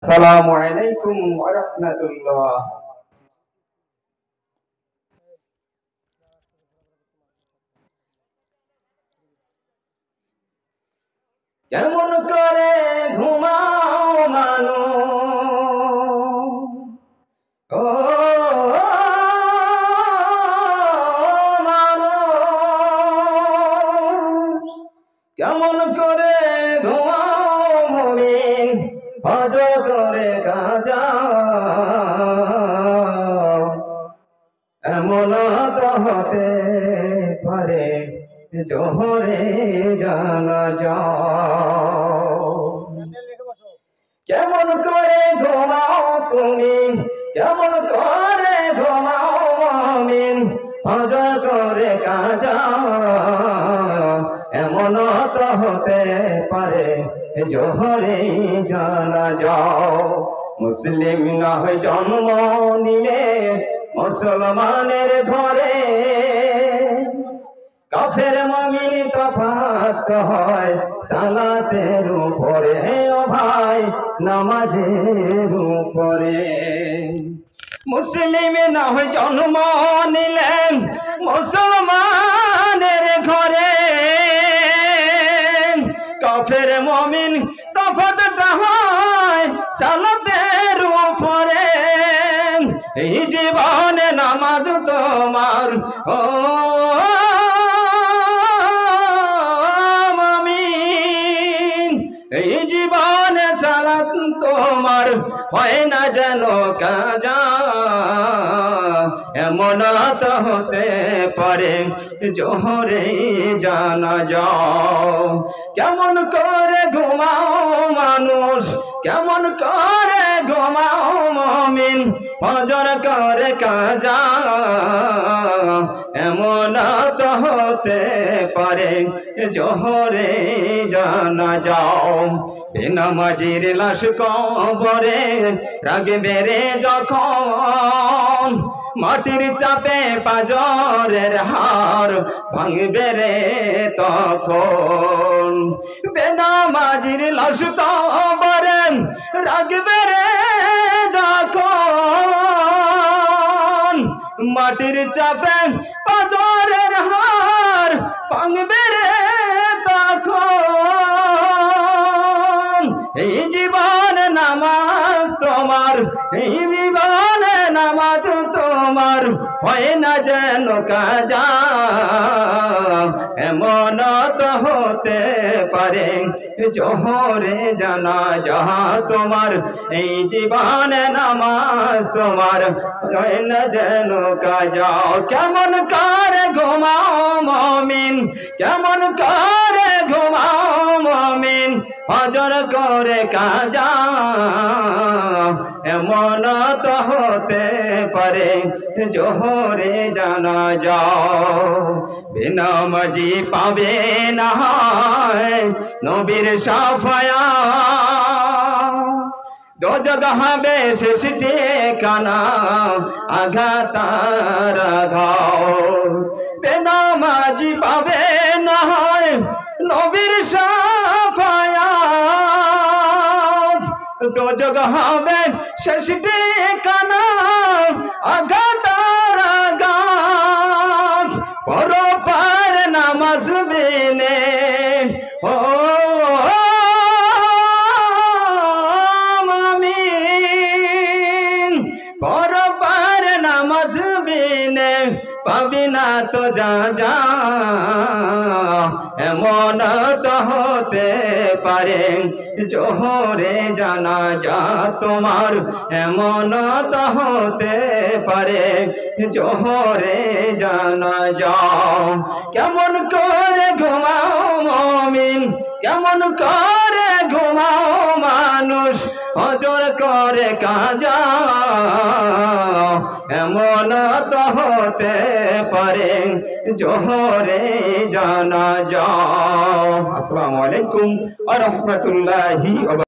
আসসালামু আলাইকুম ওয়া রাহমাতুল্লাহ। কেমন করে ঘুমাও মানুষ, ও মানুষ, কেমন করে ঘুমাও মুমিন, হজর করে কাজা। এমন তো হতে পারে জোহরে জানাজা। কেমন করে ঘুমাও তুমি, কেমন করে ঘুমাও মুমিন, হজর করে কাজা। এমন তো হতে পারে জোহরে জানাজা। মুসলিম না হয়ে জন্ম নিলে মুসলমানের ঘরে, কাফের মুমিন তফাৎ হয় সালাতের উপরে, ও ভাই নামাজের উপরে। মুসলিম না হয়ে জন্ম নিলেন মুসলমানের ঘরে, কাফের মুমিন তফাৎটা হয় সালাতের উপরে। এই জীবনে নামাজ তোমার, ও মুমিন, এই জীবনে সালাত তোমার হয় না যেন কাজা। এমন তো হতে পারে জোহরে জানাজা। কেমন করে ঘুমাও মানুষ, কেমন করে ঘুমাও মুমিন, ফজর করে কাজা। এমন তো হতে পারে জোহরে জানাজা। বেনামাজির লাশ কবরে রাখবে রে যখন, মাটির চাপে পাজরের হাড় ভাঙবে রে তখন। বেনামাজির লাশ কবরে রাখবে রে যখন, মাটির চাপে পাজরের হাড় ভাঙবে রে তখন। এই জীবন নামাজ তোমার, এই জীবনে নামাজ তোমার হয় না যেন কাজা। এমন তো হতে পারে জোহরে জানাজা তোমার, এই জীবনে নামাজ তোমার হয় না যেন কাজা। কেমন করে ঘুমাও মুমিন, কেমন করে ঘুমাও মুমিন, ফজর করে কাজা। এমন তো হতে পারে জোহরে জানাজা। বেনামাজি পাবে না নবীর শাফায়াত, দোজখ হবে শেষ ঠিকানা আঘাতার আঘাত। বেনামাজি পাবে না নবীর শাফায়াত, দোজখ হবে শেষ ঠিকানা আঘাতার আঘাত। পরপার নামাজ বিনে, ও মুমিন, পরপার নামাজ বিনে পাবি না তো যা যা। এমন তো হতে পারে জোহরে জানাজা তোমার, এমন তো হতে পারে জোহরে জানাজা। কেমন করে ঘুমাও মুমিন, কেমন করে ঘুমাও মানুষ, ফজর করে কাজা। এমন তো হতে পারে জোহরে জানাজা। আসসালামু আলাইকুম ওয়া রাহমাতুল্লাহি ওয়া বারাকাতুহু।